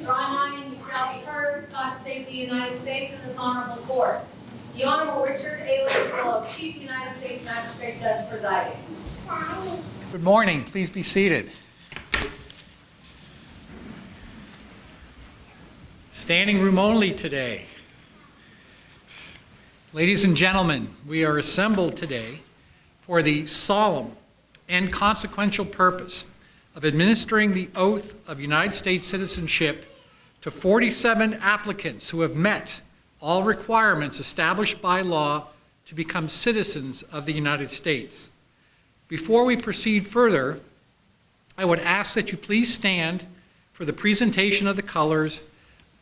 Draw nine, you shall be heard. God save the United States and this honorable court. The Honorable Richard A. Lizzo, Chief United States Magistrate Judge presiding. Good morning. Please be seated. Standing room only today. Ladies and gentlemen, we are assembled today for the solemn and consequential purpose of administering the oath of United States citizenship to 47 applicants who have met all requirements established by law to become citizens of the United States. Before we proceed further, I would ask that you please stand for the presentation of the colors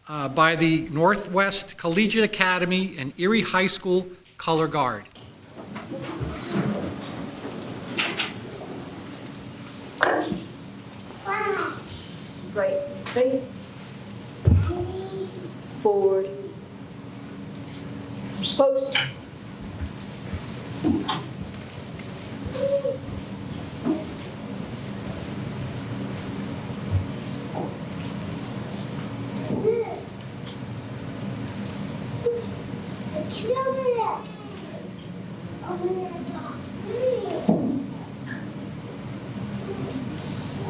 by the Northwest Collegiate Academy and Erie High School Color Guard. Right face, forward, post.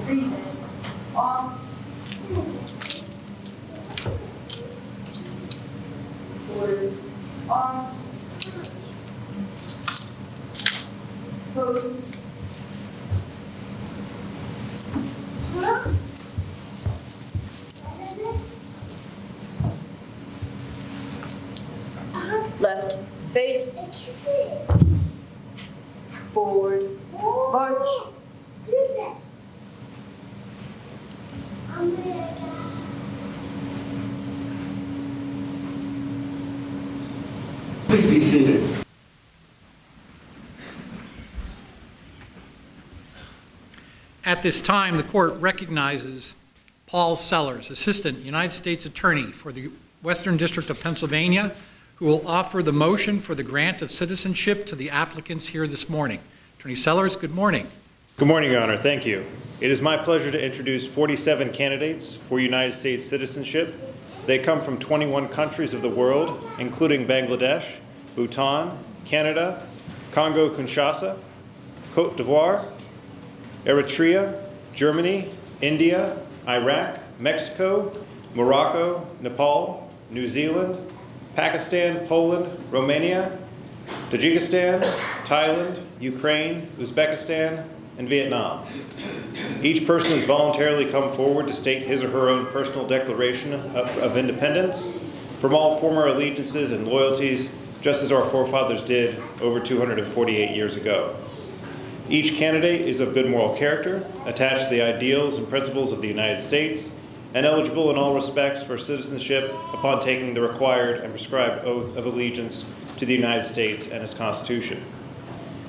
Reason. Arms. Forward. Arms. Post. Left face, forward, march. Please be seated. At this time, the court recognizes Paul Sellers, Assistant United States Attorney for the Western District of Pennsylvania, who will offer the motion for the grant of citizenship to the applicants here this morning. Attorney Sellers, good morning. Good morning, Your Honor. Thank you. It is my pleasure to introduce 47 candidates for United States citizenship. They come from 21 countries of the world, including Bangladesh, Bhutan, Canada, Congo, Kinshasa, Côte d'Ivoire, Eritrea, Germany, India, Iraq, Mexico, Morocco, Nepal, New Zealand, Pakistan, Poland, Romania, Tajikistan, Thailand, Ukraine, Uzbekistan, and Vietnam. Each person has voluntarily come forward to state his or her own personal declaration of independence from all former allegiances and loyalties, just as our forefathers did over 248 years ago. Each candidate is of good moral character, attached to the ideals and principles of the United States, and eligible in all respects for citizenship upon taking the required and prescribed oath of allegiance to the United States and its Constitution.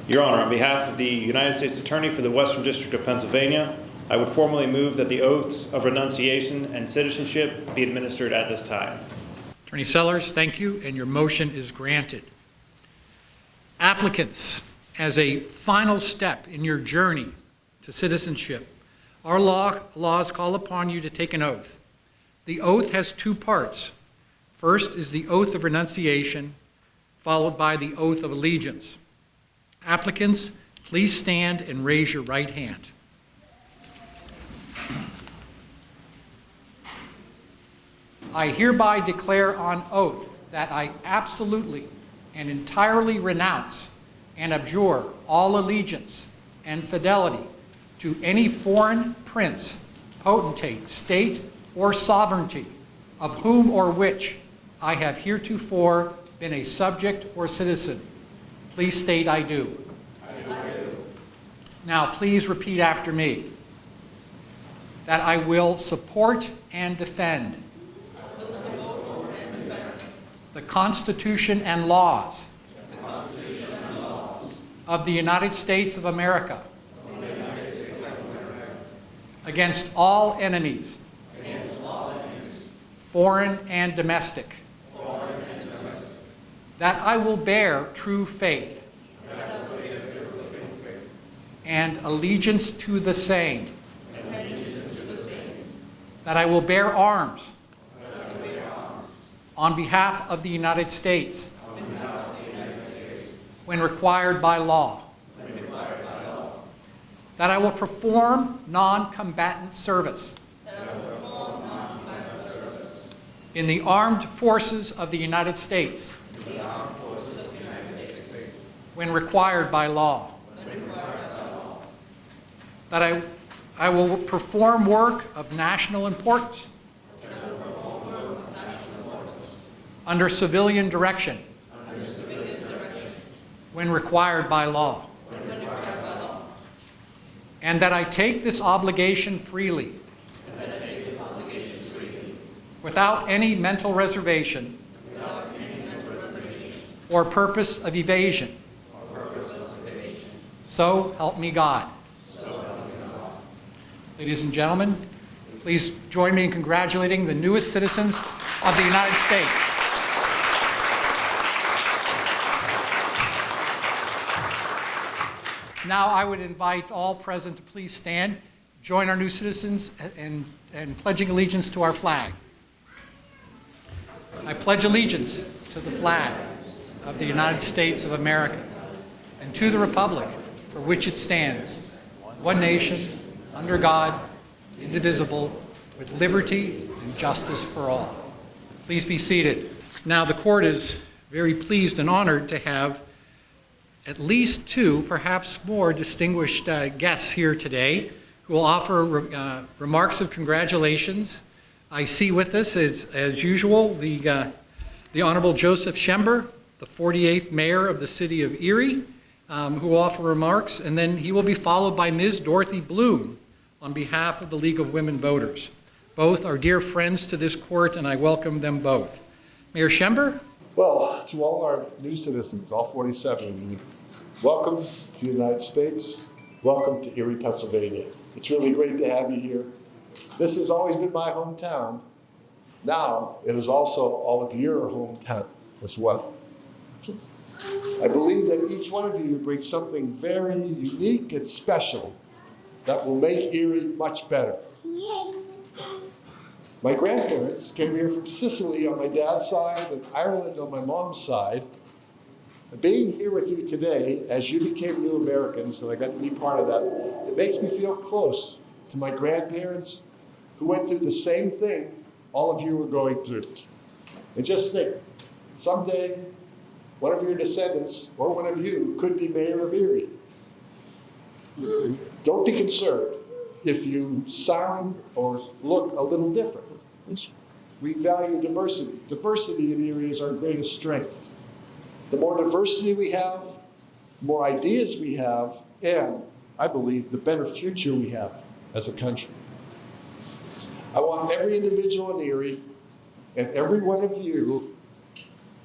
Your Honor, on behalf of the United States Attorney for the Western District of Pennsylvania, I would formally move that the oaths of renunciation and citizenship be administered at this time. Attorney Sellers, thank you, and your motion is granted. Applicants, as a final step in your journey to citizenship, our laws call upon you to take an oath. The oath has two parts. First is the oath of renunciation, followed by the oath of allegiance. Applicants, please stand and raise your right hand. I hereby declare on oath that I absolutely and entirely renounce and abjure all allegiance and fidelity to any foreign prince, potentate, state, or sovereignty, of whom or which I have heretofore been a subject or citizen. Please state I do. I do. Now please repeat after me. That I will support and defend the Constitution and laws of the United States of America against all enemies, foreign and domestic. That I will bear true faith and allegiance to the same that I will bear arms on behalf of the United States when required by law, that I will perform non-combatant service in the armed forces of the United States when required by law, that I will perform work of national importance under civilian direction when required by law, and that I take this obligation freely without any mental reservation or purpose of evasion. So help me God. Ladies and gentlemen, please join me in congratulating the newest citizens of the United States. Now I would invite all present to please stand, join our new citizens in pledging allegiance to our flag. I pledge allegiance to the flag of the United States of America and to the republic for which it stands, one nation, under God, indivisible, with liberty and justice for all. Please be seated. Now the court is very pleased and honored to have at least two, perhaps more, distinguished guests here today who will offer remarks of congratulations. I see with us, as usual, the Honorable Joseph Schember, the 48th Mayor of the City of Erie, who will offer remarks, and then he will be followed by Ms. Dorothy Bloom on behalf of the League of Women Voters. Both are dear friends to this court, and I welcome them both. Mayor Schember? Well, to all our new citizens, all 47 of you, welcome to the United States. Welcome to Erie, Pennsylvania. It's really great to have you here. This has always been my hometown. Now, it is also all of your hometown as well. I believe that each one of you brings something very unique and special that will make Erie much better. My grandparents came here from Sicily on my dad's side and Ireland on my mom's side. And being here with you today, as you became new Americans, and I got to be part of that, it makes me feel close to my grandparents who went through the same thing all of you were going through. And just think, someday, one of your descendants or one of you could be mayor of Erie. Don't be concerned if you sound or look a little different. We value diversity. Diversity in Erie is our greatest strength. The more diversity we have, the more ideas we have, and I believe the better future we have as a country. I want every individual in Erie and every one of you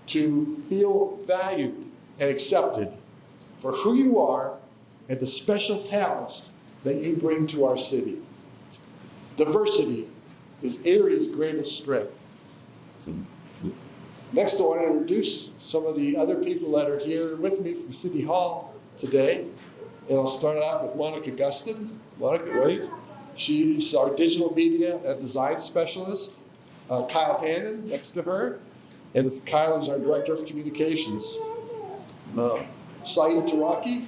to feel valued and accepted for who you are and the special talents that you bring to our city. Diversity is Erie's greatest strength. Next, I want to introduce some of the other people that are here with me from City Hall today. And I'll start out with Monica Gustin. Monica, right? She's our digital media and design specialist. Kyle Hannon next to her. And Kyle is our director of communications. Saeed Taraki,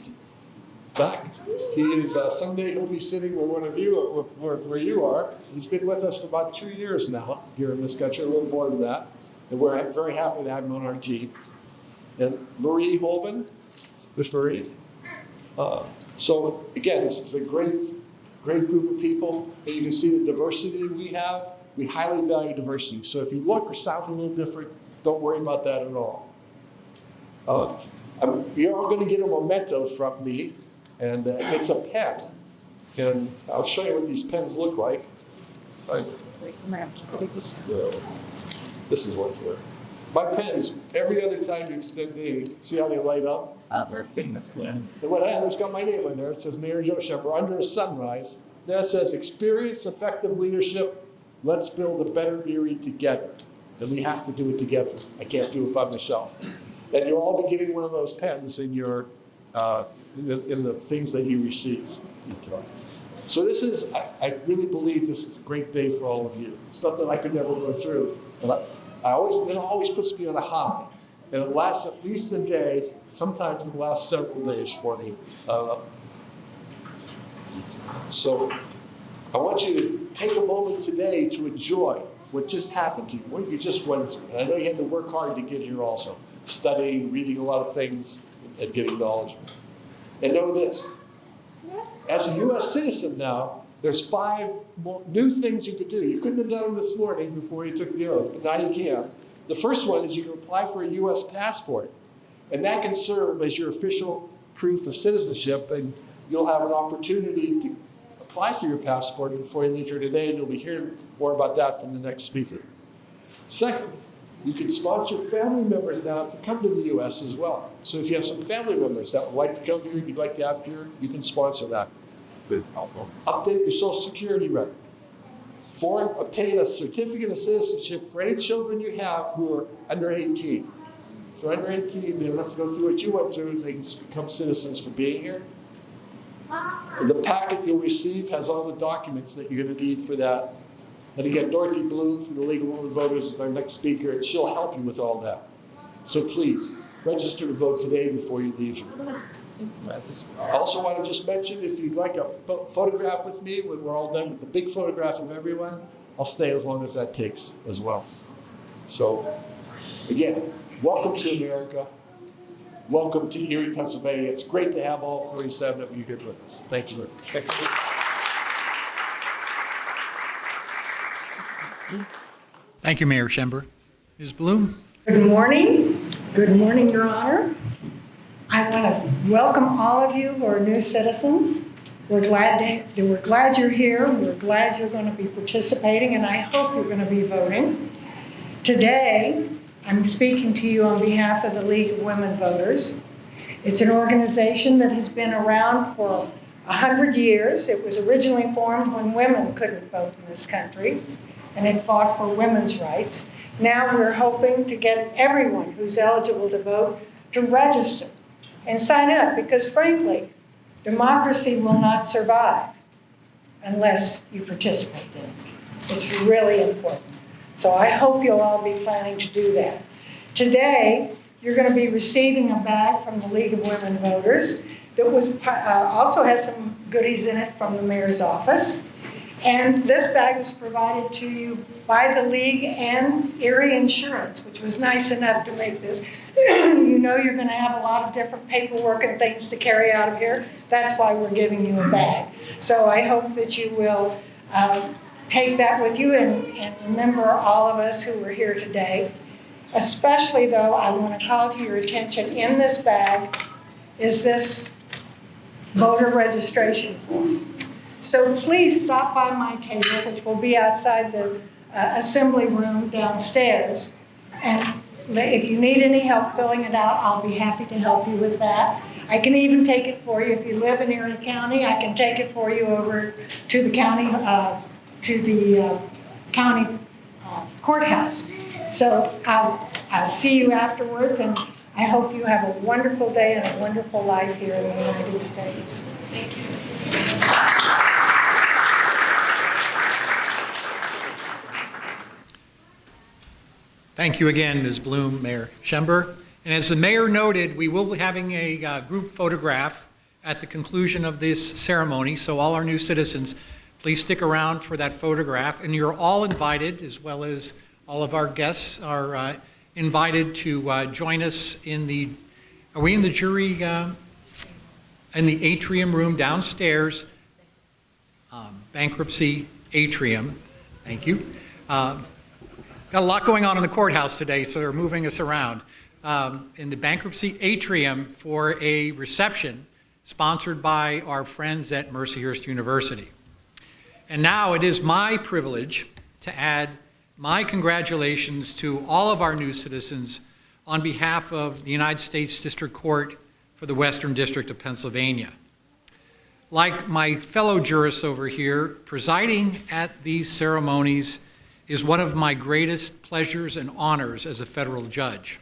back. He is, someday he'll be sitting where one of you, where you are. He's been with us for about 2 years now here in this country, a little more than that. And we're very happy to have him on our team. And Marie Holman, with Marie. So again, this is a great group of people. And you can see the diversity we have. We highly value diversity. So if you look or sound a little different, don't worry about that at all. You're all going to get a memento from me, and it's a pen. And I'll show you what these pens look like. This is one here. My pens, every other time you extend the, see how they light up? That's good. And what I have, it's got my name on there. It says Mayor Joe Schember, under a sunrise. Then it says experience, effective leadership. Let's build a better Erie together. And we have to do it together. I can't do it by myself. And you'll all be getting one of those pens in your in the things that you receive. So this is, I really believe this is a great day for all of you. Something I could never go through. And it always puts me on a high. And it lasts at least a day, sometimes it lasts several days for me. So I want you to take a moment today to enjoy what just happened to you, what you just went through. And I know you had to work hard to get here also, studying, reading a lot of things, and getting knowledge. And know this, as a U.S. citizen now, there's 5 more new things you could do. You couldn't have done them this morning before you took the oath, but now you can. The first one is you can apply for a U.S. passport, and that can serve as your official proof of citizenship, and you'll have an opportunity to apply for your passport before you leave here today, and you'll be hearing more about that from the next speaker. Second, you can sponsor family members now to come to the U.S. as well. So if you have some family members that would like to come here, you'd like to have here, you can sponsor that. Update your Social Security record. Fourth, obtain a certificate of citizenship for any children you have who are under 18. If they're under 18, they don't have to go through what you went through, they can just become citizens for being here. The packet you'll receive has all the documents that you're going to need for that. And again, Dorothy Bloom from the League of Women Voters is our next speaker, and she'll help you with all that. So please, register to vote today before you leave here. I also want to just mention, if you'd like a photograph with me when we're all done with the big photograph of everyone, I'll stay as long as that takes as well. So, again, welcome to America. Welcome to Erie, Pennsylvania. It's great to have all 47 of you here with us. Thank you. Thank you, Mayor Schember. Ms. Bloom? Good morning. Good morning, Your Honor. I want to welcome all of you who are new citizens. We're glad you're here. We're glad you're going to be participating, and I hope you're going to be voting. Today, I'm speaking to you on behalf of the League of Women Voters. It's an organization that has been around for 100 years. It was originally formed when women couldn't vote in this country, and it fought for women's rights. Now we're hoping to get everyone who's eligible to vote to register and sign up, because frankly, democracy will not survive unless you participate in it. It's really important. So I hope you'll all be planning to do that. Today, you're going to be receiving a bag from the League of Women Voters that also has some goodies in it from the mayor's office. And this bag was provided to you by the League and Erie Insurance, which was nice enough to make this. You know you're going to have a lot of different paperwork and things to carry out of here. That's why we're giving you a bag. So I hope that you will take that with you and remember all of us who were here today. Especially, though, I want to call to your attention, in this bag is this voter registration form. So please stop by my table, which will be outside the assembly room downstairs. And if you need any help filling it out, I'll be happy to help you with that. I can even take it for you. If you live in Erie County, I can take it for you over to the county, courthouse. So I'll see you afterwards, and I hope you have a wonderful day and a wonderful life here in the United States. Thank you. Thank you again, Ms. Bloom, Mayor Schember. And as the mayor noted, we will be having a group photograph at the conclusion of this ceremony. So all our new citizens, please stick around for that photograph. And you're all invited, as well as all of our guests are invited to join us in the, are we in the jury, in the atrium room downstairs, bankruptcy atrium. Thank you. Got a lot going on in the courthouse today, so they're moving us around. In the bankruptcy atrium for a reception sponsored by our friends at Mercyhurst University. And now it is my privilege to add my congratulations to all of our new citizens on behalf of the United States District Court for the Western District of Pennsylvania. Like my fellow jurists over here, presiding at these ceremonies is one of my greatest pleasures and honors as a federal judge.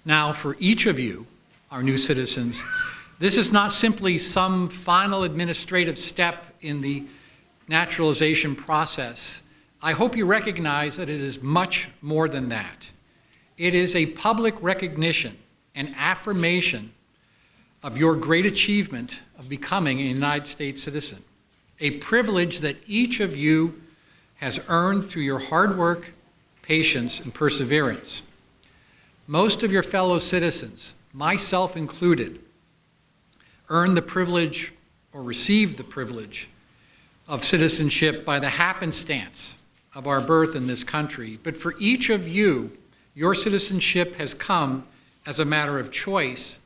Now, for each of you, our new citizens, this is not simply some final administrative step in the naturalization process, I hope you recognize that it is much more than that. It is a public recognition and affirmation of your great achievement of becoming a United States citizen, a privilege that each of you has earned through your hard work, patience, and perseverance. Most of your fellow citizens, myself included, earned the privilege or received the privilege of citizenship by the happenstance of our birth in this country. But for each of you, your citizenship has come as a matter of choice,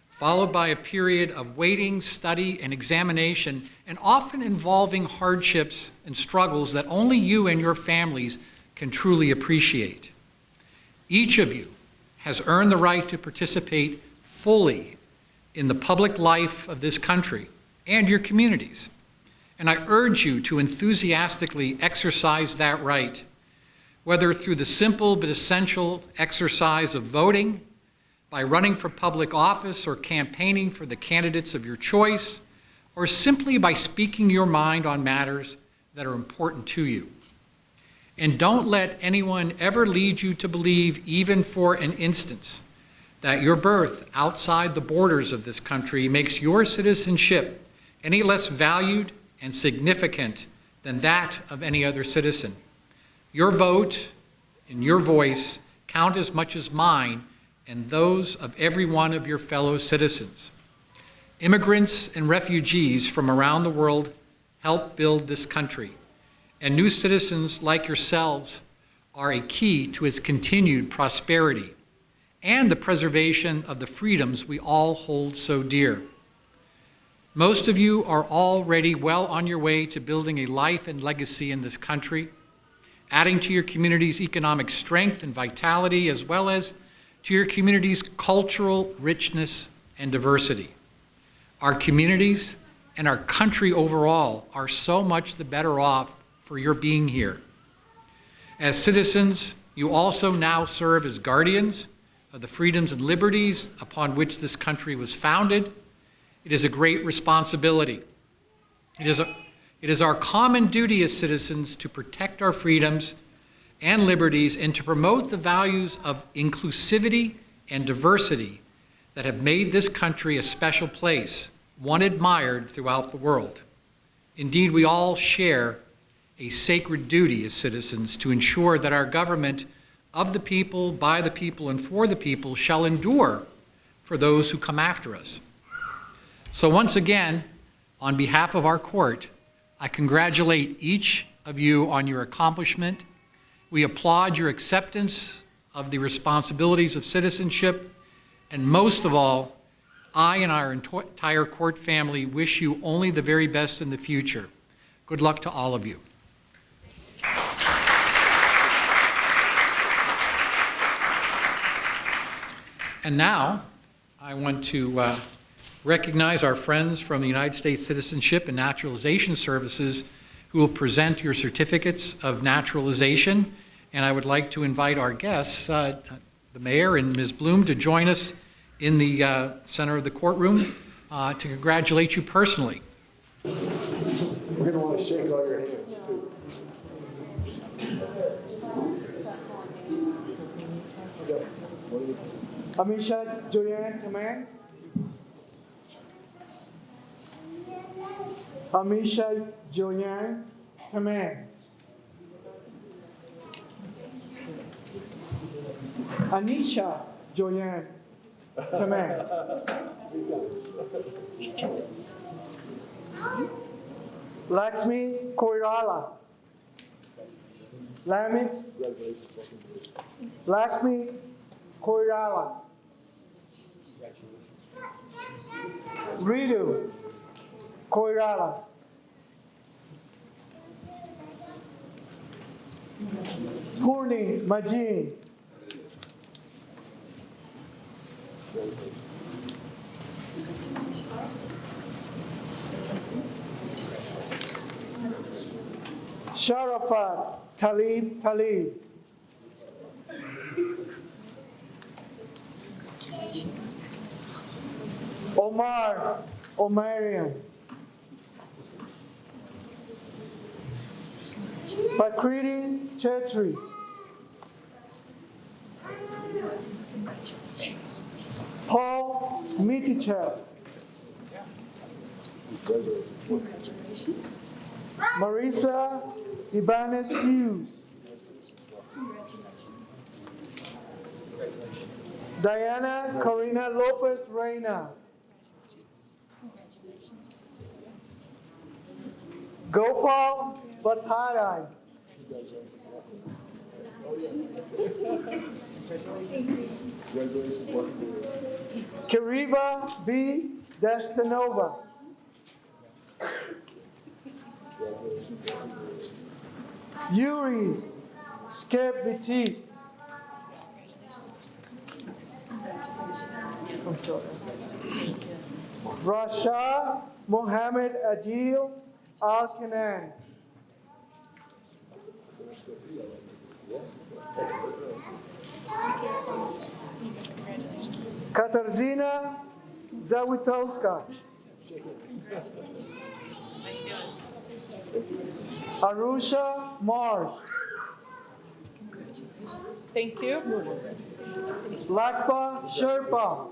followed by a period of waiting, study, and examination, and often involving hardships and struggles that only you and your families can truly appreciate. Each of you has earned the right to participate fully in the public life of this country and your communities. And I urge you to enthusiastically exercise that right, whether through the simple but essential exercise of voting, by running for public office or campaigning for the candidates of your choice, or simply by speaking your mind on matters that are important to you. And don't let anyone ever lead you to believe, even for an instant, that your birth outside the borders of this country makes your citizenship any less valued and significant than that of any other citizen. Your vote and your voice count as much as mine and those of every one of your fellow citizens. Immigrants and refugees from around the world help build this country, and new citizens like yourselves are a key to its continued prosperity and the preservation of the freedoms we all hold so dear. Most of you are already well on your way to building a life and legacy in this country, adding to your community's economic strength and vitality, as well as to your community's cultural richness and diversity. Our communities and our country overall are so much the better off for your being here. As citizens, you also now serve as guardians of the freedoms and liberties upon which this country was founded. It is a great responsibility. It is our common duty as citizens to protect our freedoms and liberties and to promote the values of inclusivity and diversity that have made this country a special place, one admired throughout the world. Indeed, we all share a sacred duty as citizens to ensure that our government of the people, by the people, and for the people shall endure for those who come after us. So once again, on behalf of our court, I congratulate each of you on your accomplishment. We applaud your acceptance of the responsibilities of citizenship, and most of all, I and our entire court family wish you only the very best in the future. Good luck to all of you. And now, I want to recognize our friends from the United States Citizenship and Naturalization Services who will present your certificates of naturalization. And I would like to invite our guests, the mayor and Ms. Bloom, to join us in the center of the courtroom to congratulate you personally. We're going to want to shake all your hands, too. Amisha Joyanne Taman. Amisha Joyanne Taman. Anisha Joyanne Taman. Lakshmi Koirala. Lakshmi Koirala. Ritu Koirala. Purni Majid. Sharafat Talib. Omar Omarian. Pakriti Chetri. Paul Mitichev. Marisa Ibanez Hughes. Diana Corina Lopez Reyna. Gopal Bhattarai. Kiriba B. Destinova. Yuri Skepviti. Rasha Mohammed Adil Al-Kanan. Katarzyna Zawitowska. Arusha Marsh. Thank you. Lakpa Sherpa.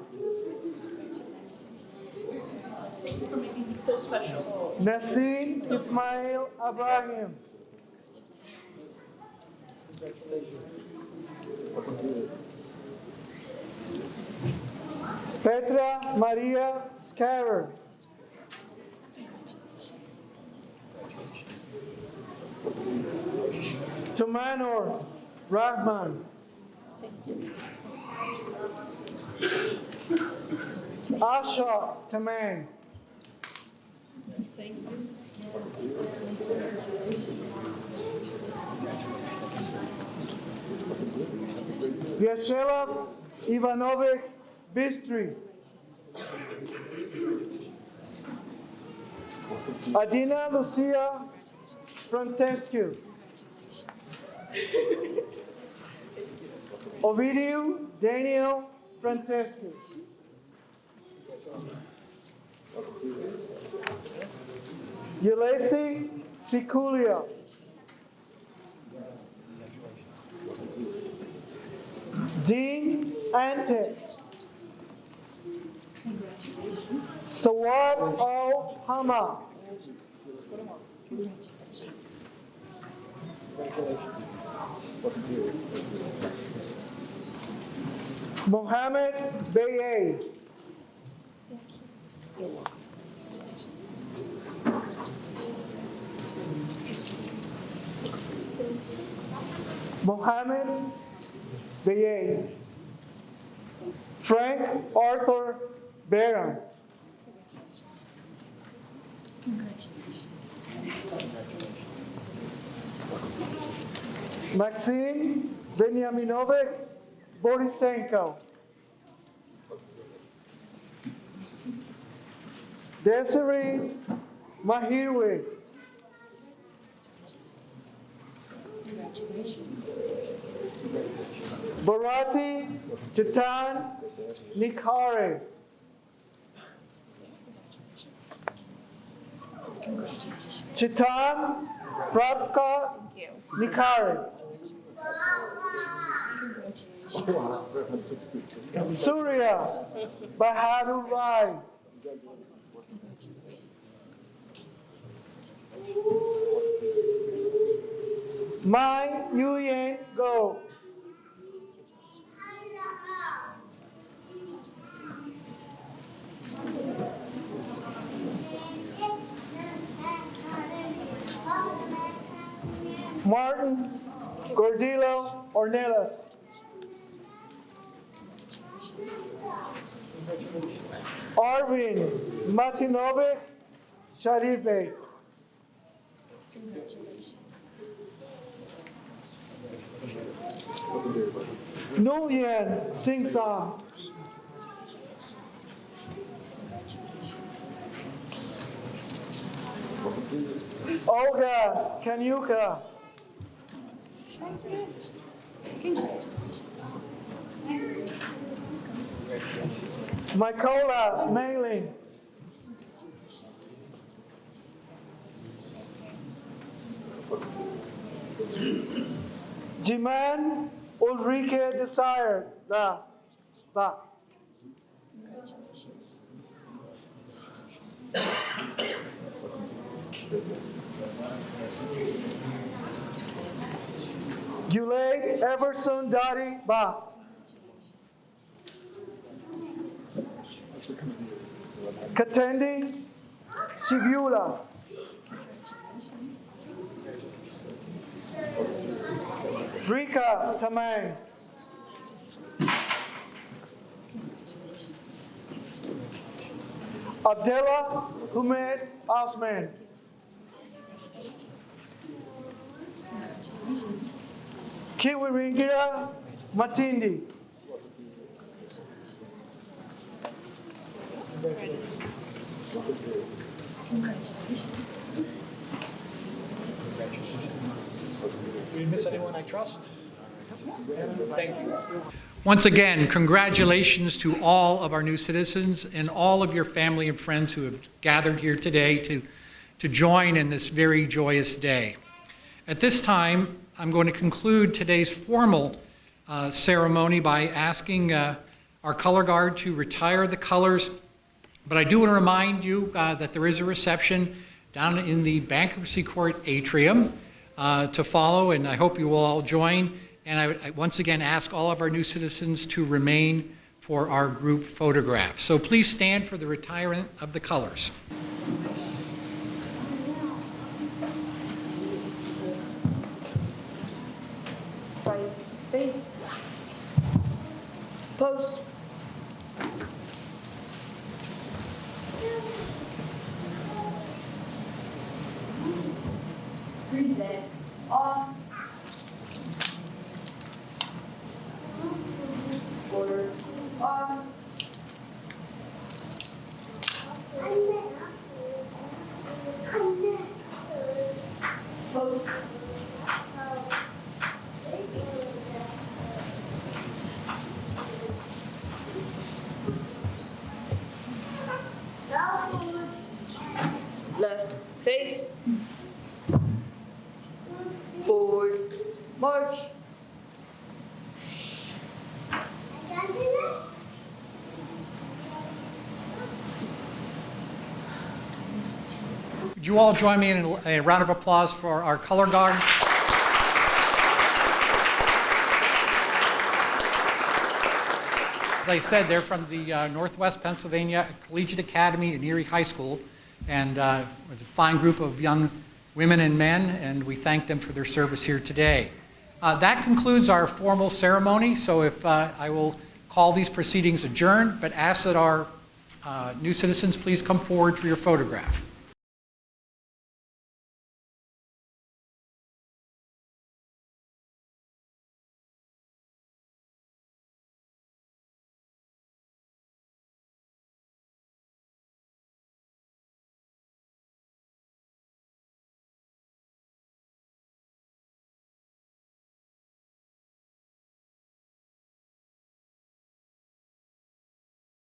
So special. Nassim Ismail Ibrahim. Petra Maria Scarer. Tumanor Rahman. Asha Tamang. Vyacheslav Ivanovich Bistry. Adina Lucia Francescu. Ovidio Daniel Francescu. Ulysses Piculia. Dean Ante. Sawad Al Hama. Mohammed Baye. Mohammed Baye. Frank Arthur Barron. Maxim Veniaminovich Borisenko. Desiree Mahirwe. Bharati Titan Nikare. Chitan Prabka Nikare. Surya Bahadur Rai. Mai Yuyen Go. Martin Gordillo Ornelas. Arvin Matinovic Sharife. Nguyen Sing Song. Olga Kanyuka. Mykola Mailing. Jiman Ulrike Desire. Da. Ba. Gulade Everson Dari. Ba. Katendi Shivula. Rika Tamang. Abdullah Humed Osman. Kiwiringira Matindi. Did we miss anyone I trust? Thank you. Once again, congratulations to all of our new citizens and all of your family and friends who have gathered here today to join in this very joyous day. At this time, I'm going to conclude today's formal ceremony by asking our color guard to retire the colors. But I do want to remind you that there is a reception down in the bankruptcy court atrium to follow, and I hope you will all join. And I once again ask all of our new citizens to remain for our group photograph. So please stand for the retirement of the colors. Right face. Post. Present. Arms. Order. Arms. Post. Left face. Forward. March. Would you all join me in a round of applause for our color guard? As I said, they're from the Northwest Pennsylvania Collegiate Academy and Erie High School, and it's a fine group of young women and men, and we thank them for their service here today. That concludes our formal ceremony, so if I will call these proceedings adjourned, but ask that our new citizens please come forward for your photograph.